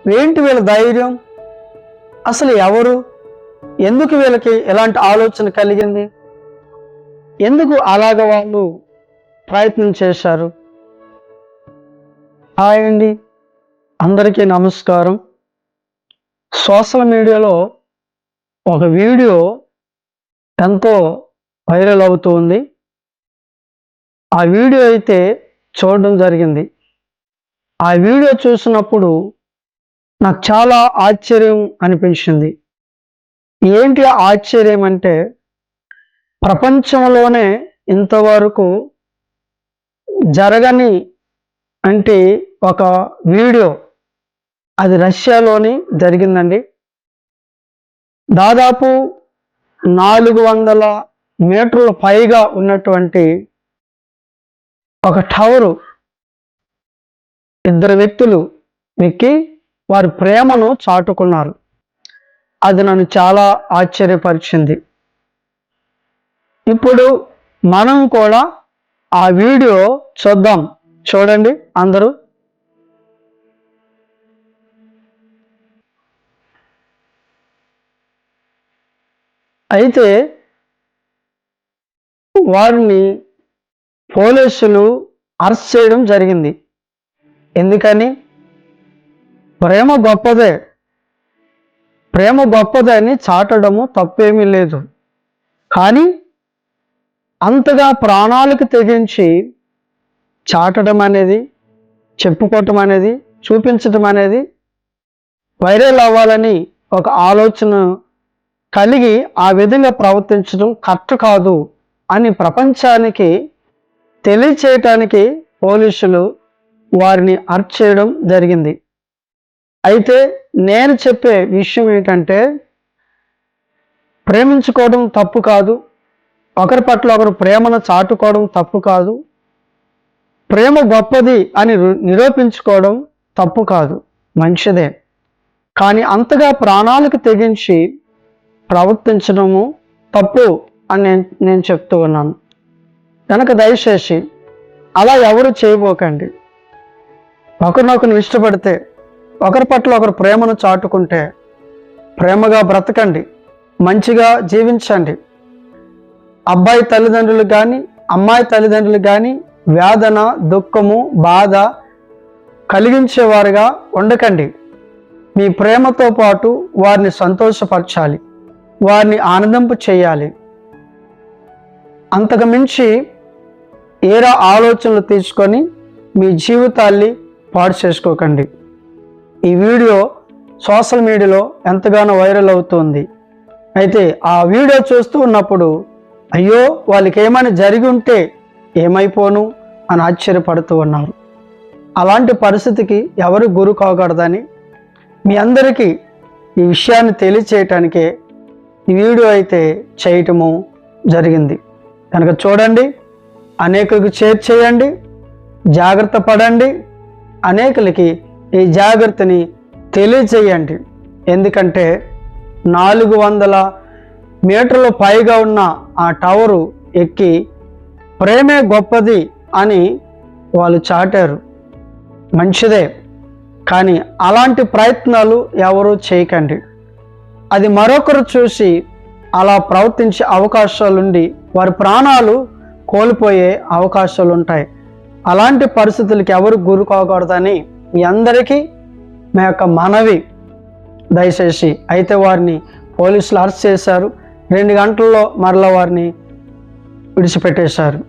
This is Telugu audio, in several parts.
ఏంటి వీళ్ళ ధైర్యం? అసలు ఎవరు? ఎందుకు వీళ్ళకి ఎలాంటి ఆలోచన కలిగింది? ఎందుకు అలాగ వాళ్ళు ప్రయత్నం చేశారు? హాయ్ అండి, అందరికీ నమస్కారం. సోషల్ మీడియాలో ఒక వీడియో ఎంతో వైరల్ అవుతుంది. ఆ వీడియో అయితే చూడడం జరిగింది. ఆ వీడియో చూసినప్పుడు నాకు చాలా ఆశ్చర్యం అనిపించింది. ఏంటి ఆశ్చర్యం అంటే, ప్రపంచంలోనే ఇంతవరకు జరగని ఒక వీడియో అది రష్యాలోని జరిగిందండి. దాదాపు 400 మీటర్ల పైగా ఉన్నటువంటి ఒక టవరు ఇద్దరు వ్యక్తులు ఎక్కి వారి ప్రేమను చాటుకున్నారు. అది నన్ను చాలా ఆశ్చర్యపరిచింది. ఇప్పుడు మనం కూడా ఆ వీడియో చూద్దాం. చూడండి అందరూ. అయితే వారిని పోలీసులు అరెస్ట్ చేయడం జరిగింది. ఎందుకని? ప్రేమ గొప్పదే, ప్రేమ గొప్పదని చాటడము తప్పేమీ లేదు. కానీ అంతగా ప్రాణాలకు తెగించి చాటడం అనేది, చెప్పుకోవటం అనేది, చూపించటం అనేది, వైరల్ అవ్వాలని ఒక ఆలోచన కలిగి ఆ విధంగా ప్రవర్తించడం కరెక్ట్ కాదు అని ప్రపంచానికి తెలియచేయటానికి పోలీసులు వారిని అరెస్ట్ చేయడం జరిగింది. అయితే నేను చెప్పే విషయం ఏంటంటే, ప్రేమించుకోవడం తప్పు కాదు, ఒకరి పట్ల ఒకరు ప్రేమను చాటుకోవడం తప్పు కాదు, ప్రేమ గొప్పది అని నిరూపించుకోవడం తప్పు కాదు, మంచిదే. కానీ అంతగా ప్రాణాలకు తెగించి ప్రవర్తించడము తప్పు అని నేను చెప్తూ ఉన్నాను. కనుక దయచేసి అలా ఎవరు చేయబోకండి. ఒకరినొకరు ఇష్టపడితే, ఒకరి పట్ల ఒకరు ప్రేమను చాటుకుంటే ప్రేమగా బ్రతకండి, మంచిగా జీవించండి. అబ్బాయి తల్లిదండ్రులు కానీ అమ్మాయి తల్లిదండ్రులు కానీ వేదన, దుఃఖము, బాధ కలిగించేవారుగా ఉండకండి. మీ ప్రేమతో పాటు వారిని సంతోషపరచాలి, వారిని ఆనందింప చేయాలి. అంతకు మించి ఏరా ఆలోచనలు తీసుకొని మీ జీవితాన్ని పాడు చేసుకోకండి. ఈ వీడియో సోషల్ మీడియాలో ఎంతగానో వైరల్ అవుతుంది. అయితే ఆ వీడియో చూస్తూ ఉన్నప్పుడు అయ్యో వాళ్ళకి ఏమైనా జరిగి ఉంటే ఏమైపోను అని ఆశ్చర్యపడుతూ ఉన్నారు. అలాంటి పరిస్థితికి ఎవరు గురి కాకూడదని మీ అందరికీ ఈ విషయాన్ని తెలియచేయటానికే ఈ వీడియో అయితే చేయటము జరిగింది. కనుక చూడండి, అనేకులకు షేర్ చేయండి, జాగ్రత్త పడండి, అనేకులకి ఈ జాగ్రత్తని తెలియచేయండి. ఎందుకంటే 400 మీటర్ల పైగా ఉన్న ఆ టవరు ఎక్కి ప్రేమే గొప్పది అని వాళ్ళు చాటారు, మంచిదే. కానీ అలాంటి ప్రయత్నాలు ఎవరూ చేయకండి. అది మరొకరు చూసి అలా ప్రవర్తించే అవకాశాలుండి వారి ప్రాణాలు కోల్పోయే అవకాశాలు ఉంటాయి. అలాంటి పరిస్థితులకి ఎవరు గురి కాకూడదని మీ అందరికీ మా యొక్క మనవి. దయచేసి అయితే వారిని పోలీసులు అరెస్ట్ చేశారు. 2 గంటల్లో మరలా వారిని విడిచిపెట్టేశారు.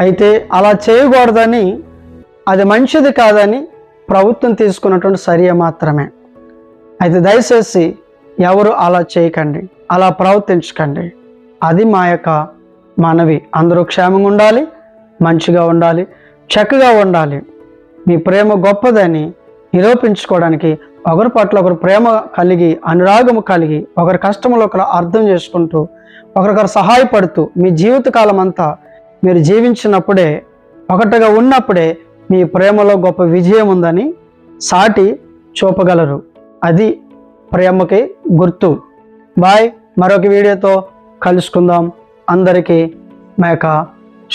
అయితే అలా చేయకూడదని, అది మంచిది కాదని ప్రభుత్వం తీసుకున్నటువంటి చర్య మాత్రమే. అయితే దయచేసి ఎవరు అలా చేయకండి, అలా ప్రవర్తించకండి. అది మా యొక్క మనవి. అందరూ క్షేమంగా ఉండాలి, మంచిగా ఉండాలి, చక్కగా ఉండాలి. మీ ప్రేమ గొప్పదని నిరూపించుకోవడానికి ఒకరి పట్ల ఒకరు ప్రేమ కలిగి, అనురాగము కలిగి, ఒకరి కష్టంలో ఒకరు అర్థం చేసుకుంటూ, ఒకరికొకరు సహాయపడుతూ మీ జీవితకాలం అంతా మీరు జీవించినప్పుడే, ఒకటిగా ఉన్నప్పుడే మీ ప్రేమలో గొప్ప విజయం ఉందని సాటి చూపగలరు. అది ప్రేమకి గుర్తు. బాయ్. మరొక వీడియోతో కలుసుకుందాం. అందరికీ మా యొక్క